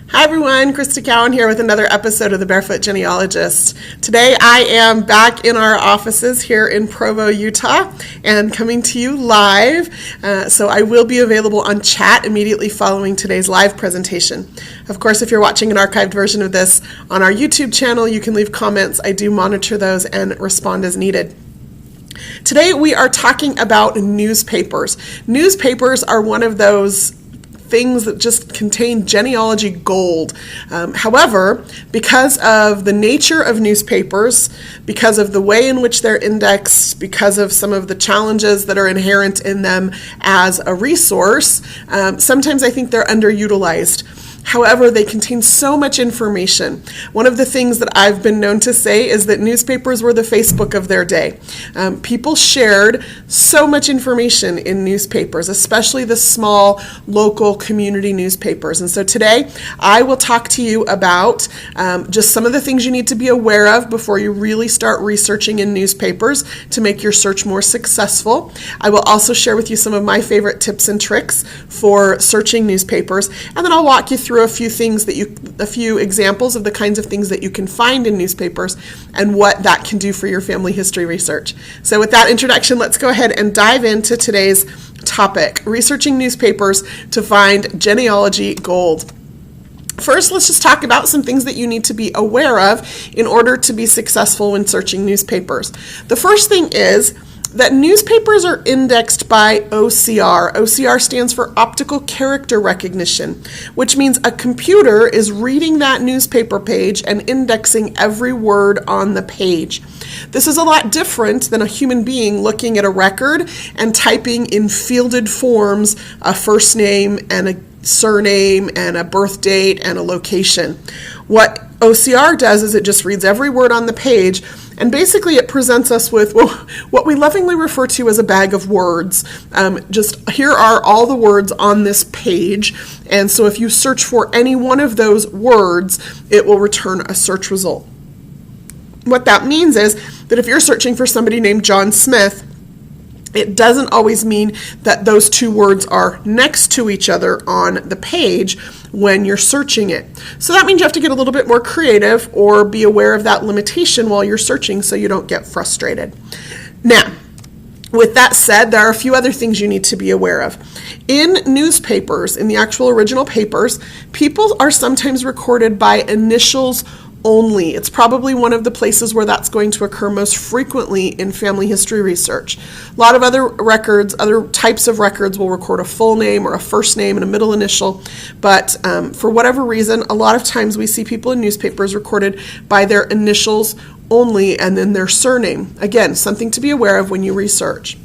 Hi everyone, Krista Cowan here with another episode of the Barefoot Genealogist. Today I am back in our offices here in Provo, Utah, and coming to you live. So I will be available on chat immediately following today's live presentation. Of course, if you're watching an archived version of this on our YouTube channel, you can leave comments. I do monitor those and respond as needed. Today we are talking about newspapers. Newspapers are one of those things that just contain genealogy gold. However, because of the nature of newspapers, because of the way in which they're indexed, because of some of the challenges that are inherent in them as a resource, sometimes I think they're underutilized. However, they contain so much information. One of the things that I've been known to say is that newspapers were the Facebook of their day. People shared so much information in newspapers, especially the small local community newspapers. And so today I will talk to you about just some of the things you need to be aware of before you really start researching in newspapers to make your search more successful. I will also share with you some of my favorite tips and tricks for searching newspapers, and then I'll walk you through a few examples of the kinds of things that you can find in newspapers and what that can do for your family history research. So with that introduction, let's go ahead and dive into today's topic, researching newspapers to find genealogy gold. First, let's just talk about some things that you need to be aware of in order to be successful when searching newspapers. The first thing is that newspapers are indexed by OCR. OCR stands for optical character recognition, which means a computer is reading that newspaper page and indexing every word on the page. This is a lot different than a human being looking at a record and typing in fielded forms a first name and a surname and a birth date and a location. What OCR does is it just reads every word on the page, and basically it presents us with what we lovingly refer to as a bag of words. Just here are all the words on this page, and so if you search for any one of those words, it will return a search result. What that means is that if you're searching for somebody named John Smith, it doesn't always mean that those two words are next to each other on the page when you're searching it. So that means you have to get a little bit more creative or be aware of that limitation while you're searching so you don't get frustrated. Now, with that said, there are a few other things you need to be aware of. In newspapers, in the actual original papers, people are sometimes recorded by initials only. It's probably one of the places where that's going to occur most frequently in family history research. A lot of other records, other types of records will record a full name or a first name and a middle initial, but for whatever reason, a lot of times we see people in newspapers recorded by their initials only and then their surname. Again, something to be aware of when you research.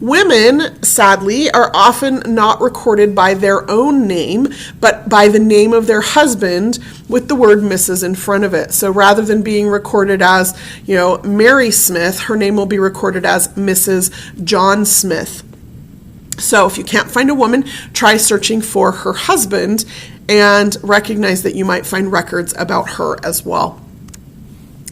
Women, sadly, are often not recorded by their own name, but by the name of their husband with the word Mrs. in front of it. So rather than being recorded as, Mary Smith, her name will be recorded as Mrs. John Smith. So if you can't find a woman, try searching for her husband and recognize that you might find records about her as well.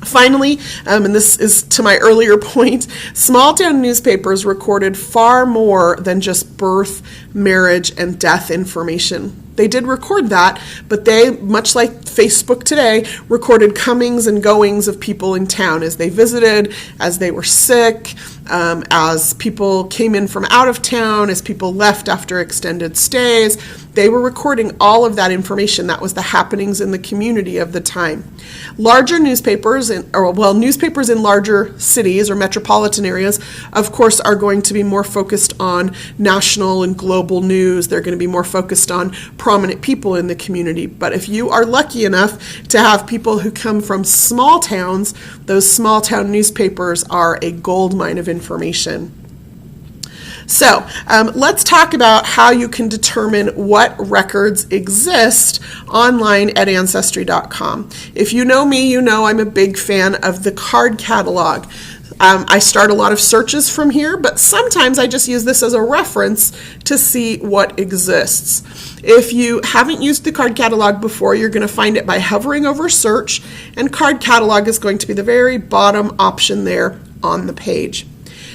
Finally, and this is to my earlier point, small town newspapers recorded far more than just birth, marriage, and death information. They did record that, but they, much like Facebook today, recorded comings and goings of people in town as they visited, as they were sick, as people came in from out of town, as people left after extended stays. They were recording all of that information. That was the happenings in the community of the time. Larger newspapers, newspapers in larger cities or metropolitan areas, of course, are going to be more focused on national and global news. They're going to be more focused on prominent people in the community. But if you are lucky enough to have people who come from small towns, those small town newspapers are a goldmine of information. So let's talk about how you can determine what records exist online at Ancestry.com. If you know me, you know I'm a big fan of the card catalog. I start a lot of searches from here, but sometimes I just use this as a reference to see what exists. If you haven't used the card catalog before, you're going to find it by hovering over search, and card catalog is going to be the very bottom option there on the page.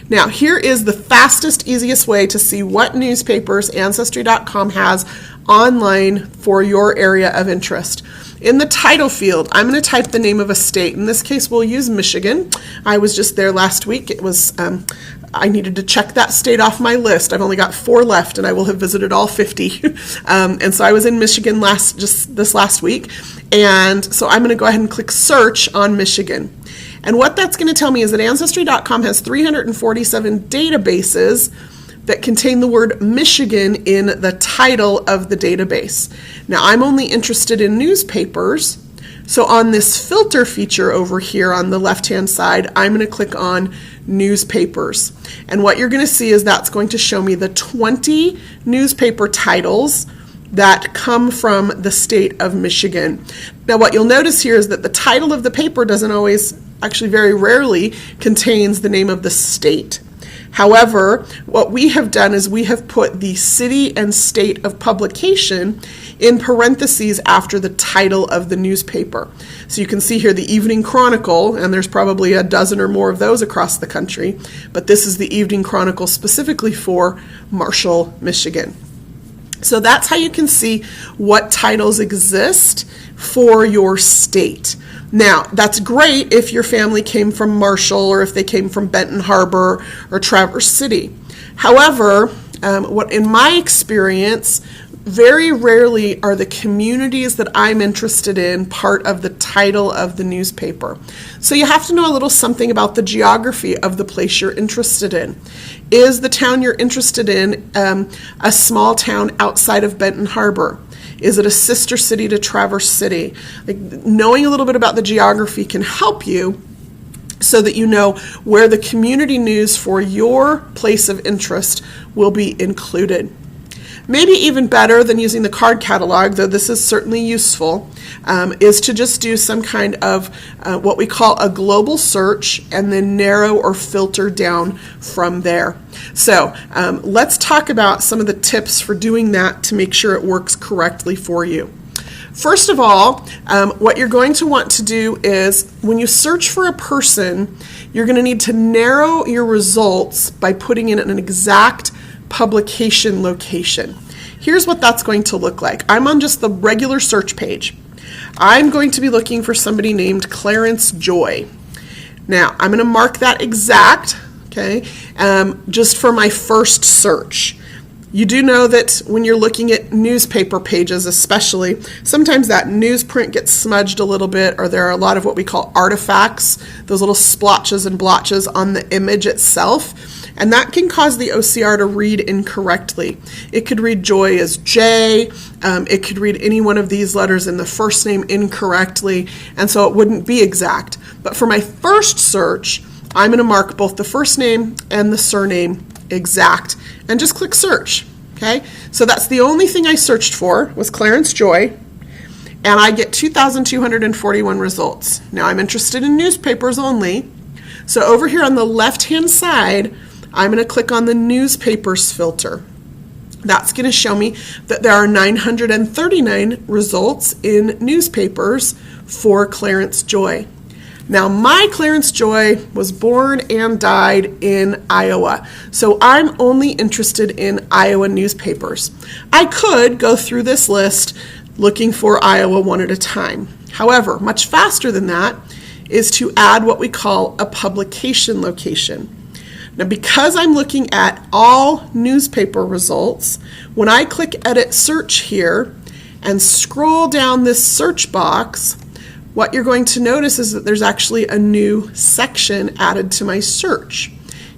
Now, here is the fastest, easiest way to see what newspapers Ancestry.com has online for your area of interest. In the title field, I'm going to type the name of a state. In this case, we'll use Michigan. I was just there last week. It was I needed to check that state off my list. I've only got 4 left, and I will have visited all 50. And so I was in Michigan just this last week. And so I'm going to go ahead and click search on Michigan. And what that's going to tell me is that Ancestry.com has 347 databases that contain the word Michigan in the title of the database. Now, I'm only interested in newspapers, so on this filter feature over here on the left-hand side, I'm going to click on newspapers. And what you're going to see is that's going to show me the 20 newspaper titles that come from the state of Michigan. Now, what you'll notice here is that the title of the paper doesn't always, actually very rarely, contains the name of the state. However, what we have done is we have put the city and state of publication in parentheses after the title of the newspaper. So you can see here the Evening Chronicle, and there's probably a dozen or more of those across the country, but this is the Evening Chronicle specifically for Marshall, Michigan. So that's how you can see what titles exist for your state. Now, that's great if your family came from Marshall or if they came from Benton Harbor or Traverse City. However, what in my experience, very rarely are the communities that I'm interested in part of the title of the newspaper. So you have to know a little something about the geography of the place you're interested in. Is the town you're interested in a small town outside of Benton Harbor? Is it a sister city to Traverse City? Like, knowing a little bit about the geography can help you so that you know where the community news for your place of interest will be included. Maybe even better than using the card catalog, though this is certainly useful, is to just do some kind of what we call a global search and then narrow or filter down from there. So let's talk about some of the tips for doing that to make sure it works correctly for you. First of all, what you're going to want to do is when you search for a person, you're going to need to narrow your results by putting in an exact publication location. Here's what that's going to look like. I'm on just the regular search page. I'm going to be looking for somebody named Clarence Joy. Now, I'm going to mark that exact, okay, just for my first search. You do know that when you're looking at newspaper pages especially, sometimes that newsprint gets smudged a little bit, or there are a lot of what we call artifacts, those little splotches and blotches on the image itself, and that can cause the OCR to read incorrectly. It could read Joy as J, it could read any one of these letters in the first name incorrectly, and so it wouldn't be exact. But for my first search, I'm going to mark both the first name and the surname exact, and just click search. Okay, so that's the only thing I searched for was Clarence Joy, and I get 2,241 results. Now I'm interested in newspapers only, so over here on the left-hand side, I'm going to click on the newspapers filter. That's going to show me that there are 939 results in newspapers for Clarence Joy. Now, my Clarence Joy was born and died in Iowa, so I'm only interested in Iowa newspapers. I could go through this list looking for Iowa one at a time. However, much faster than that is to add what we call a publication location. Now, because I'm looking at all newspaper results, when I click Edit Search here and scroll down this search box, what you're going to notice is that there's actually a new section added to my search.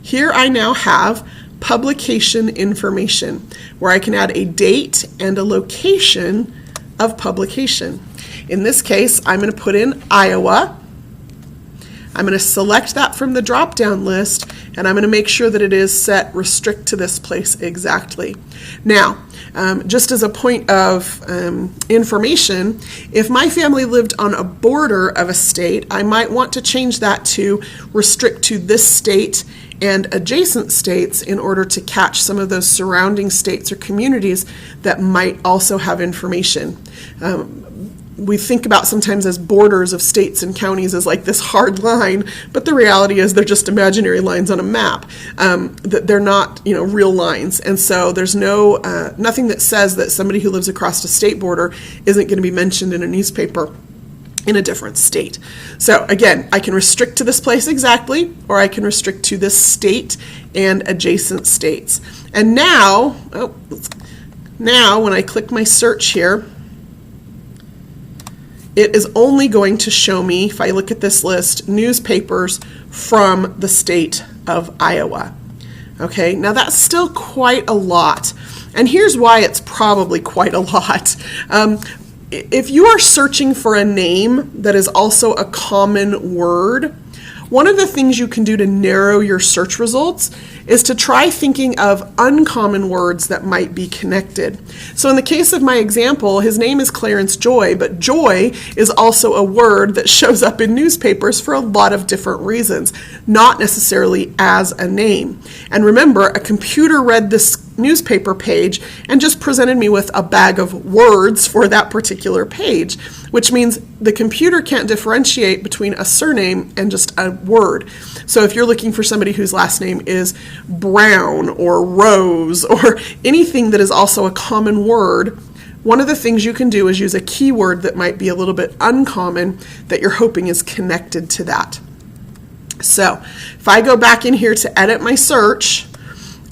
Here I now have publication information, where I can add a date and a location of publication. In this case, I'm going to put in Iowa. I'm going to select that from the drop-down list, and I'm going to make sure that it is set restrict to this place exactly. Now, just as a point of information, if my family lived on a border of a state, I might want to change that to restrict to this state and adjacent states in order to catch some of those surrounding states or communities that might also have information. we think about sometimes as borders of states and counties as like this hard line, but the reality is they're just imaginary lines on a map. They're not, real lines. And so there's nothing that says that somebody who lives across a state border isn't going to be mentioned in a newspaper in a different state. So again, I can restrict to this place exactly, or I can restrict to this state and adjacent states. And now when I click my search here, it is only going to show me, if I look at this list, newspapers from the state of Iowa. Okay, now that's still quite a lot. And here's why it's probably quite a lot. If you are searching for a name that is also a common word, one of the things you can do to narrow your search results is to try thinking of uncommon words that might be connected. So in the case of my example, his name is Clarence Joy, but joy is also a word that shows up in newspapers for a lot of different reasons, not necessarily as a name. And remember, a computer read this newspaper page and just presented me with a bag of words for that particular page, which means the computer can't differentiate between a surname and just a word. So if you're looking for somebody whose last name is Brown or Rose or anything that is also a common word, one of the things you can do is use a keyword that might be a little bit uncommon that you're hoping is connected to that. So if I go back in here to edit my search,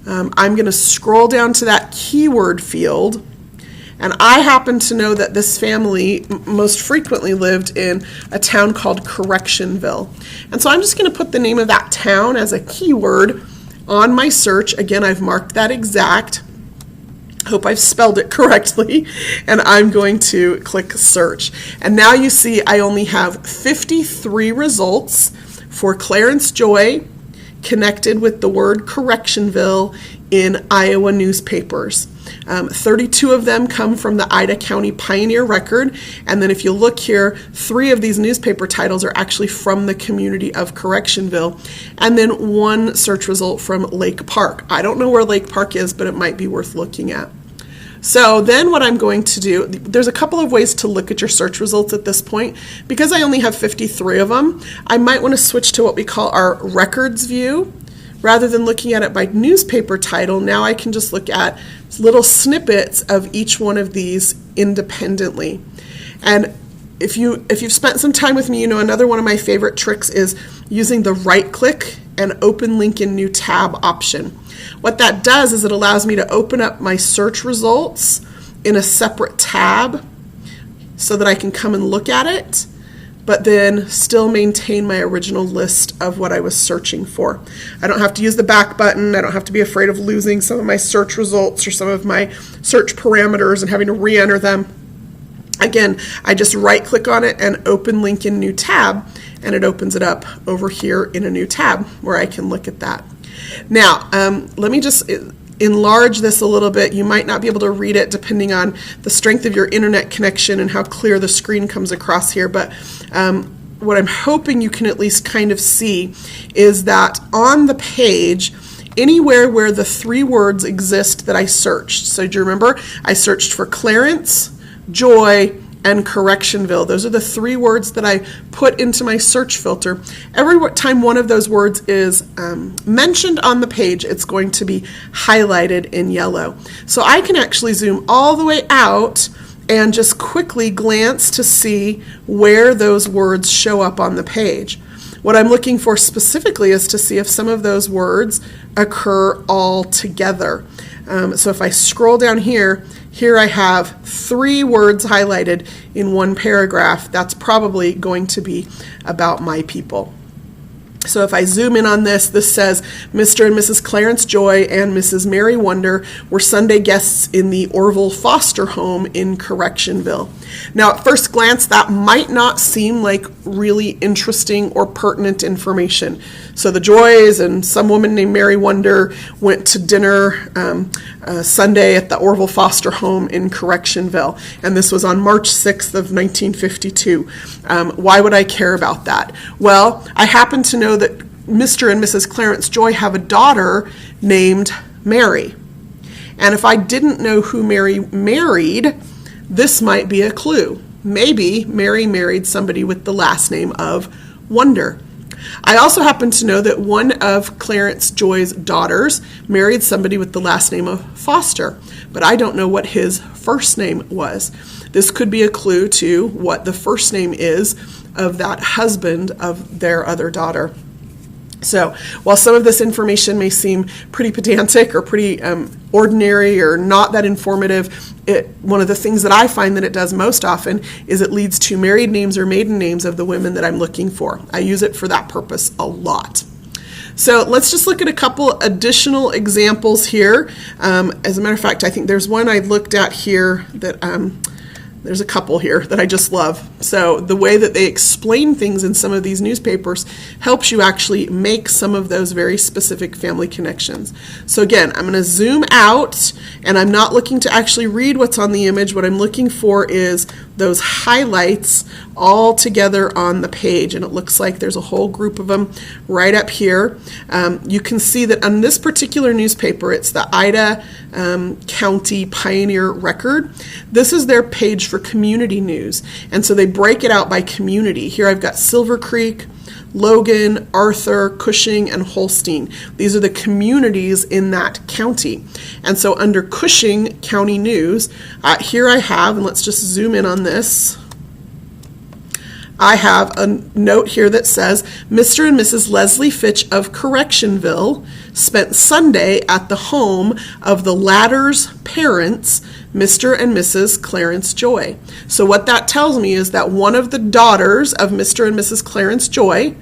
I'm going to scroll down to that keyword field, and I happen to know that this family most frequently lived in a town called Correctionville. And so I'm just going to put the name of that town as a keyword on my search. Again, I've marked that exact. Hope I've spelled it correctly, and I'm going to click search. And now you see I only have 53 results for Clarence Joy connected with the word Correctionville in Iowa newspapers. 32 of them come from the Ida County Pioneer Record, and then if you look here, 3 of these newspaper titles are actually from the community of Correctionville, and then 1 search result from Lake Park. I don't know where Lake Park is, but it might be worth looking at. So then what I'm going to do, there's a couple of ways to look at your search results at this point. Because I only have 53 of them, I might want to switch to what we call our records view. Rather than looking at it by newspaper title, now I can just look at little snippets of each one of these independently. And if you've spent some time with me, you know another one of my favorite tricks is using the right click and open link in new tab option. What that does is it allows me to open up my search results in a separate tab so that I can come and look at it, but then still maintain my original list of what I was searching for. I don't have to use the back button. I don't have to be afraid of losing some of my search results or some of my search parameters and having to re-enter them. Again, I just right-click on it and open link in new tab, and it opens it up over here in a new tab where I can look at that. Now, let me just enlarge this a little bit. You might not be able to read it depending on the strength of your internet connection and how clear the screen comes across here, but what I'm hoping you can at least kind of see is that on the page, anywhere where the 3 words exist that I searched. So do you remember? I searched for Clarence, Joy, and Correctionville. Those are the 3 words that I put into my search filter. Every time one of those words is mentioned on the page, it's going to be highlighted in yellow. So I can actually zoom all the way out and just quickly glance to see where those words show up on the page. What I'm looking for specifically is to see if some of those words occur all together. So if I scroll down here I have 3 words highlighted in one paragraph. That's probably going to be about my people. So if I zoom in on this, this says Mr. and Mrs. Clarence Joy and Mrs. Mary Wonder were Sunday guests in the Orville foster home in Correctionville. Now, at first glance, that might not seem like really interesting or pertinent information. So the Joys and some woman named Mary Wonder went to dinner Sunday at the Orville foster home in Correctionville, and this was on March 6th of 1952. Why would I care about that? Well, I happen to know that Mr. and Mrs. Clarence Joy have a daughter named Mary. And if I didn't know who Mary married, this might be a clue. maybe Mary married somebody with the last name of Wonder. I also happen to know that one of Clarence Joy's daughters married somebody with the last name of Foster, but I don't know what his first name was. This could be a clue to what the first name is of that husband of their other daughter. So while some of this information may seem pretty pedantic or pretty ordinary or not that informative, one of the things that I find that it does most often is it leads to married names or maiden names of the women that I'm looking for. I use it for that purpose a lot. So let's just look at a couple additional examples here. As a matter of fact, I think there's one I looked at here that there's a couple here that I just love. So the way that they explain things in some of these newspapers helps you actually make some of those very specific family connections. So again, I'm going to zoom out, and I'm not looking to actually read what's on the image. What I'm looking for is those highlights all together on the page, and it looks like there's a whole group of them right up here. You can see that on this particular newspaper, it's the Ida County Pioneer Record. This is their page for community news, and so they break it out by community. Here I've got Silver Creek, Logan, Arthur, Cushing, and Holstein. These are the communities in that county. And so under Cushing County News, here I have, and let's just zoom in on this, I have a note here that says, Mr. and Mrs. Leslie Fitch of Correctionville spent Sunday at the home of the latter's parents, Mr. and Mrs. Clarence Joy. So what that tells me is that one of the daughters of Mr. and Mrs. Clarence Joy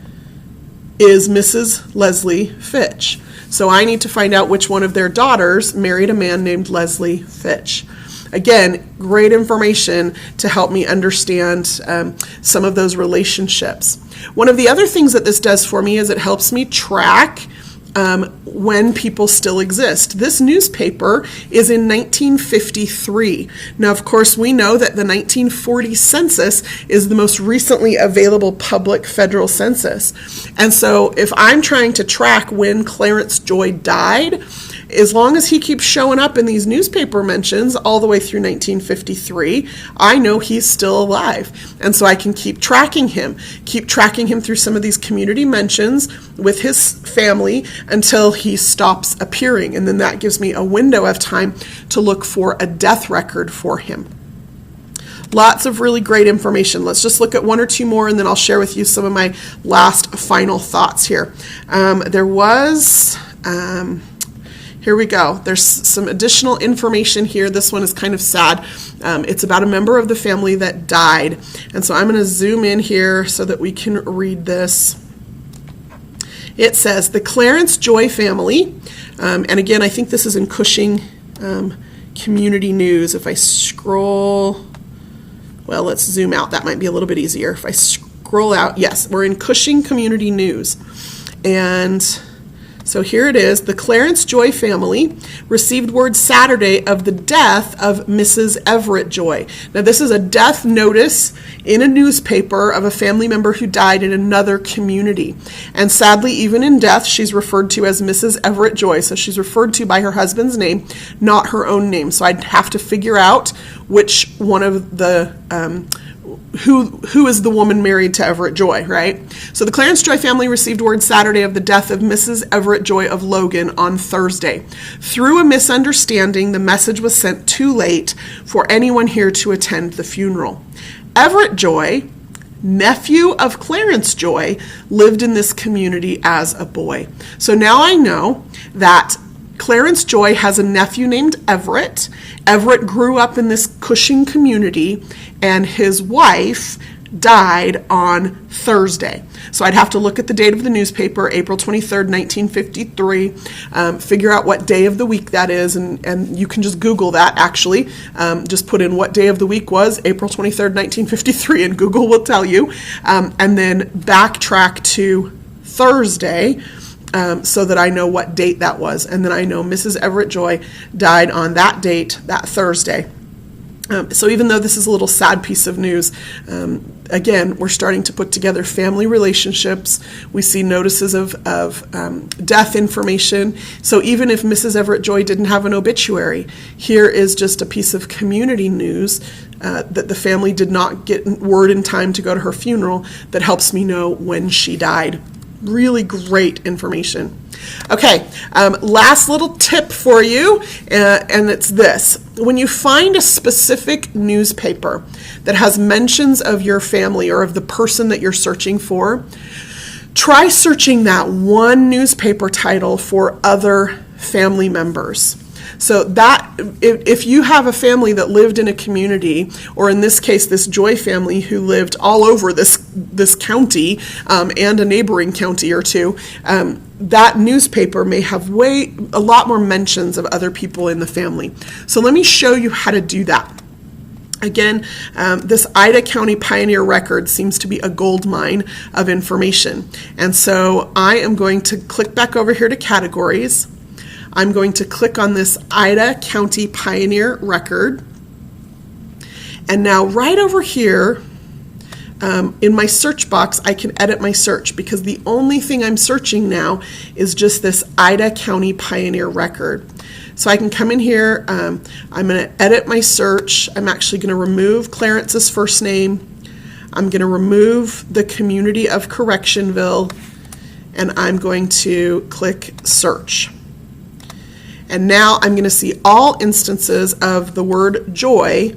is Mrs. Leslie Fitch. So I need to find out which one of their daughters married a man named Leslie Fitch. Again, great information to help me understand some of those relationships. One of the other things that this does for me is it helps me track when people still exist. This newspaper is in 1953. Now, of course, we know that the 1940 census is the most recently available public federal census. And so if I'm trying to track when Clarence Joy died, as long as he keeps showing up in these newspaper mentions all the way through 1953, I know he's still alive. And so I can keep tracking him through some of these community mentions with his family until he stops appearing. And then that gives me a window of time to look for a death record for him. Lots of really great information. Let's just look at one or two more, and then I'll share with you some of my last final thoughts here. Here we go. There's some additional information here. This one is kind of sad. It's about a member of the family that died. And so I'm going to zoom in here so that we can read this. It says, the Clarence Joy family, and again, I think this is in Cushing Community News. If I scroll, well, let's zoom out. That might be a little bit easier. If I scroll out, yes, we're in Cushing Community News. And so here it is. The Clarence Joy family received word Saturday of the death of Mrs. Everett Joy. Now, this is a death notice in a newspaper of a family member who died in another community. And sadly, even in death, she's referred to as Mrs. Everett Joy. So she's referred to by her husband's name, not her own name. So I'd have to figure out which one of the who is the woman married to Everett Joy, right? So the Clarence Joy family received word Saturday of the death of Mrs. Everett Joy of Logan on Thursday. Through a misunderstanding, the message was sent too late for anyone here to attend the funeral. Everett Joy, nephew of Clarence Joy, lived in this community as a boy. So now I know that Clarence Joy has a nephew named Everett. Everett grew up in this Cushing community, and his wife died on Thursday. So I'd have to look at the date of the newspaper, April 23rd, 1953, figure out what day of the week that is, and you can just Google that, actually. Just put in what day of the week was, April 23rd, 1953, and Google will tell you, and then backtrack to Thursday, so that I know what date that was. And then I know Mrs. Everett Joy died on that date, that Thursday. So even though this is a little sad piece of news, again, we're starting to put together family relationships. We see notices of death information. So even if Mrs. Everett Joy didn't have an obituary, here is just a piece of community news that the family did not get word in time to go to her funeral that helps me know when she died. Really great information. Okay, last little tip for you, and it's this. When you find a specific newspaper that has mentions of your family or of the person that you're searching for, try searching that one newspaper title for other family members. So that if you have a family that lived in a community, or in this case, this Joy family who lived all over this county and a neighboring county or two, that newspaper may have a lot more mentions of other people in the family. So let me show you how to do that. Again, this Ida County Pioneer Record seems to be a gold mine of information. And so I am going to click back over here to categories. I'm going to click on this Ida County Pioneer Record. And now right over here in my search box, I can edit my search because the only thing I'm searching now is just this Ida County Pioneer Record. So I can come in here, I'm going to edit my search. I'm actually going to remove Clarence's first name. I'm going to remove the community of Correctionville, and I'm going to click search. And now I'm going to see all instances of the word joy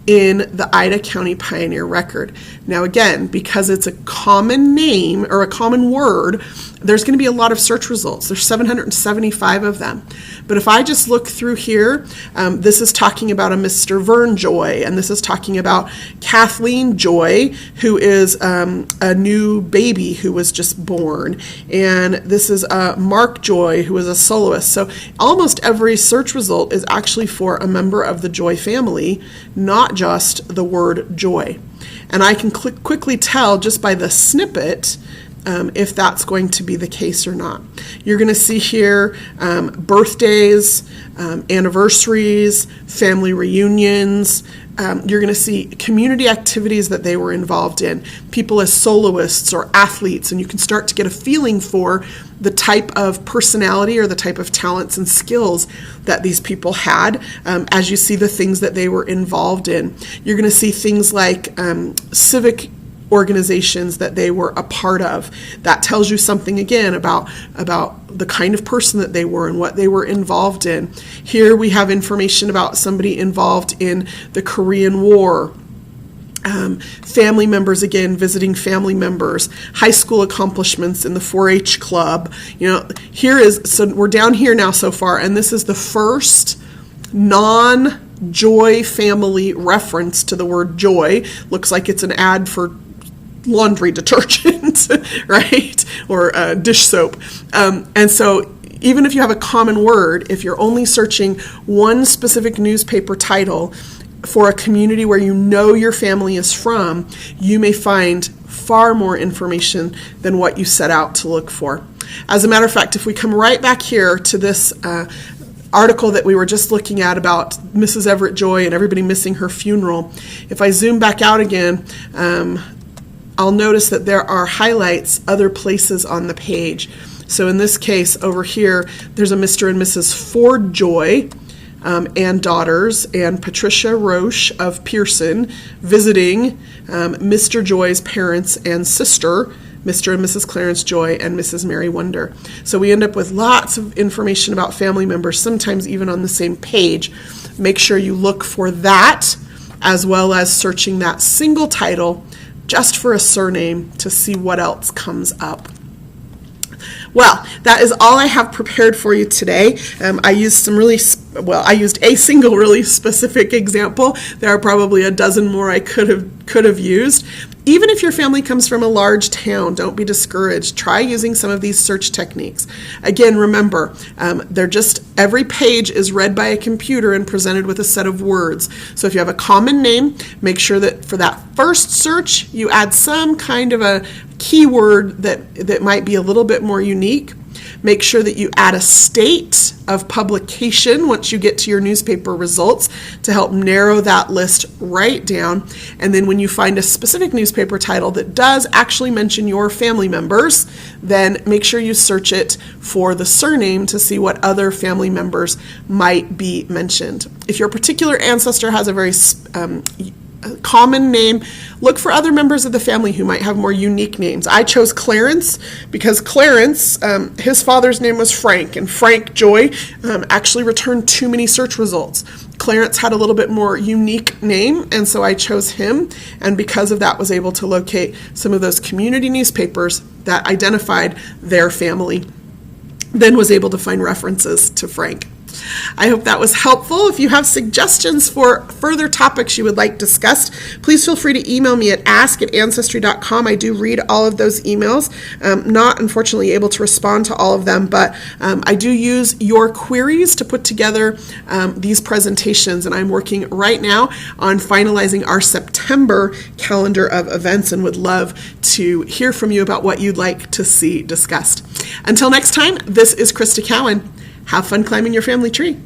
in the Ida County Pioneer Record. Now again, because it's a common name or a common word, there's going to be a lot of search results. There's 775 of them. But if I just look through here, this is talking about a Mr. Vern Joy, and this is talking about Kathleen Joy, who is a new baby who was just born, and this is Mark Joy, who is a soloist. So almost every search result is actually for a member of the Joy family, not just the word joy. And I can quickly tell just by the snippet if that's going to be the case or not. You're going to see here birthdays, anniversaries, family reunions. You're going to see community activities that they were involved in, people as soloists or athletes, and you can start to get a feeling for the type of personality or the type of talents and skills that these people had as you see the things that they were involved in. You're going to see things like civic organizations that they were a part of. That tells you something again about the kind of person that they were and what they were involved in. Here we have information about somebody involved in the Korean War. Family members, again, visiting family members, high school accomplishments in the 4-H club. So we're down here now so far, and this is the first non-Joy family reference to the word joy. Looks like it's an ad for laundry detergent, right? Or dish soap. And so even if you have a common word, if you're only searching one specific newspaper title for a community where you know your family is from, you may find far more information than what you set out to look for. As a matter of fact, if we come right back here to this article that we were just looking at about Mrs. Everett Joy and everybody missing her funeral, if I zoom back out again, I'll notice that there are highlights other places on the page. So in this case over here, there's a Mr. and Mrs. Ford Joy and daughters, and Patricia Roche of Pearson visiting Mr. Joy's parents and sister, Mr. and Mrs. Clarence Joy and Mrs. Mary Wonder. So we end up with lots of information about family members, sometimes even on the same page. Make sure you look for that, as well as searching that single title just for a surname to see what else comes up. Well, that is all I have prepared for you today. I used a single really specific example. There are probably a dozen more I could have used. Even if your family comes from a large town, don't be discouraged. Try using some of these search techniques. Again, remember, every page is read by a computer and presented with a set of words. So if you have a common name, make sure that for that first search, you add some kind of a keyword that might be a little bit more unique. Make sure that you add a state of publication once you get to your newspaper results to help narrow that list right down. And then when you find a specific newspaper title that does actually mention your family members, then make sure you search it for the surname to see what other family members might be mentioned. If your particular ancestor has a very common name, look for other members of the family who might have more unique names. I chose Clarence because Clarence, his father's name was Frank, and Frank Joy actually returned too many search results. Clarence had a little bit more unique name, and so I chose him, and because of that was able to locate some of those community newspapers that identified their family, then was able to find references to Frank. I hope that was helpful. If you have suggestions for further topics you would like discussed, please feel free to email me at ask@ancestry.com. I do read all of those emails. Not, unfortunately, able to respond to all of them, but I do use your queries to put together these presentations, and I'm working right now on finalizing our September calendar of events and would love to hear from you about what you'd like to see discussed. Until next time, this is Krista Cowan. Have fun climbing your family tree.